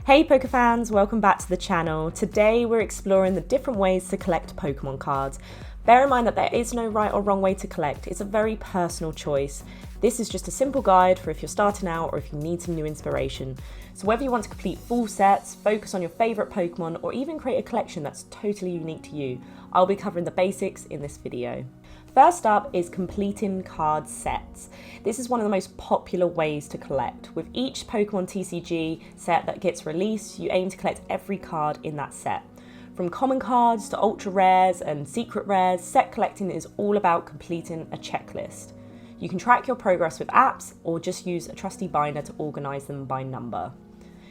Hey Poke fans, welcome back to the channel. Today we're exploring the different ways to collect Pokemon cards. Bear in mind that there is no right or wrong way to collect, it's a very personal choice. This is just a simple guide for if you're starting out or if you need some new inspiration. So whether you want to complete full sets, focus on your favourite Pokemon, or even create a collection that's totally unique to you, I'll be covering the basics in this video. First up is completing card sets. This is one of the most popular ways to collect. With each Pokemon TCG set that gets released, you aim to collect every card in that set. From common cards to ultra rares and secret rares, set collecting is all about completing a checklist. You can track your progress with apps or just use a trusty binder to organise them by number.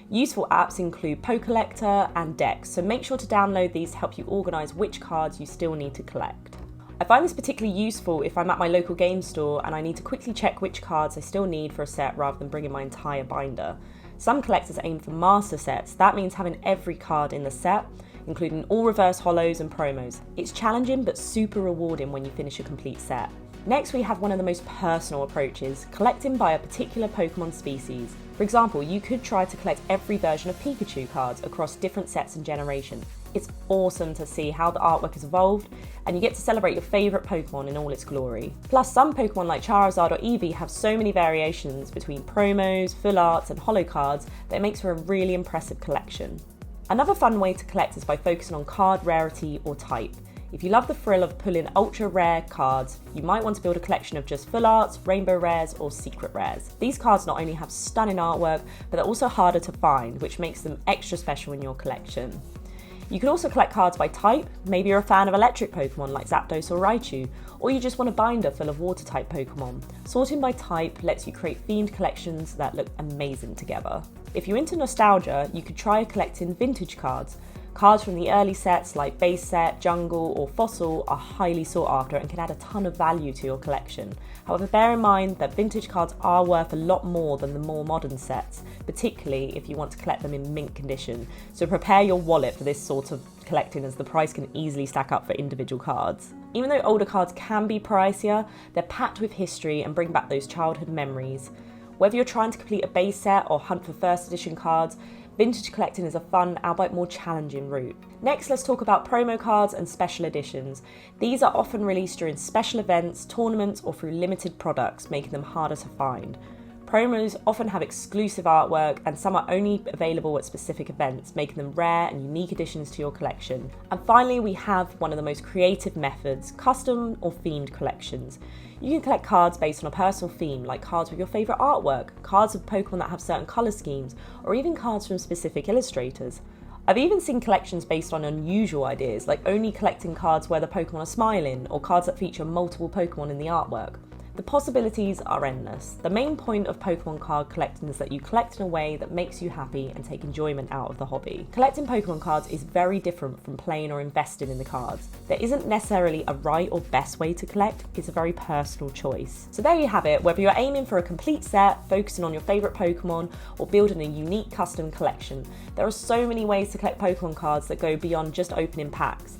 Useful apps include Pokecollector and Dex, so make sure to download these to help you organise which cards you still need to collect. I find this particularly useful if I'm at my local game store and I need to quickly check which cards I still need for a set rather than bringing my entire binder. Some collectors aim for master sets. That means having every card in the set, including all reverse holos and promos. It's challenging but super rewarding when you finish a complete set. Next, we have one of the most personal approaches, collecting by a particular Pokemon species. For example, you could try to collect every version of Pikachu cards across different sets and generations. It's awesome to see how the artwork has evolved, and you get to celebrate your favourite Pokemon in all its glory. Plus, some Pokemon like Charizard or Eevee have so many variations between promos, full arts and holo cards that it makes for a really impressive collection. Another fun way to collect is by focusing on card rarity or type. If you love the thrill of pulling ultra rare cards, you might want to build a collection of just full arts, rainbow rares or secret rares. These cards not only have stunning artwork, but they're also harder to find, which makes them extra special in your collection. You can also collect cards by type. Maybe you're a fan of electric Pokemon like Zapdos or Raichu, or you just want a binder full of water type Pokemon. Sorting by type lets you create themed collections that look amazing together. If you're into nostalgia, you could try collecting vintage cards. Cards from the early sets like Base Set, Jungle or Fossil are highly sought after and can add a ton of value to your collection. However, bear in mind that vintage cards are worth a lot more than the more modern sets, particularly if you want to collect them in mint condition. So prepare your wallet for this sort of collecting, as the price can easily stack up for individual cards. Even though older cards can be pricier, they're packed with history and bring back those childhood memories. Whether you're trying to complete a base set or hunt for first edition cards, vintage collecting is a fun, albeit more challenging route. Next, let's talk about promo cards and special editions. These are often released during special events, tournaments, or through limited products, making them harder to find. Promos often have exclusive artwork, and some are only available at specific events, making them rare and unique additions to your collection. And finally, we have one of the most creative methods, custom or themed collections. You can collect cards based on a personal theme, like cards with your favourite artwork, cards of Pokemon that have certain colour schemes, or even cards from specific illustrators. I've even seen collections based on unusual ideas, like only collecting cards where the Pokemon are smiling, or cards that feature multiple Pokemon in the artwork. The possibilities are endless. The main point of Pokemon card collecting is that you collect in a way that makes you happy and take enjoyment out of the hobby. Collecting Pokemon cards is very different from playing or investing in the cards. There isn't necessarily a right or best way to collect, it's a very personal choice. So there you have it, whether you're aiming for a complete set, focusing on your favourite Pokemon, or building a unique custom collection, there are so many ways to collect Pokemon cards that go beyond just opening packs.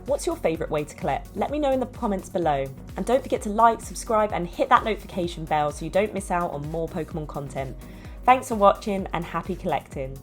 What's your favourite way to collect? Let me know in the comments below. And don't forget to like, subscribe and hit that notification bell so you don't miss out on more Pokemon content. Thanks for watching and happy collecting.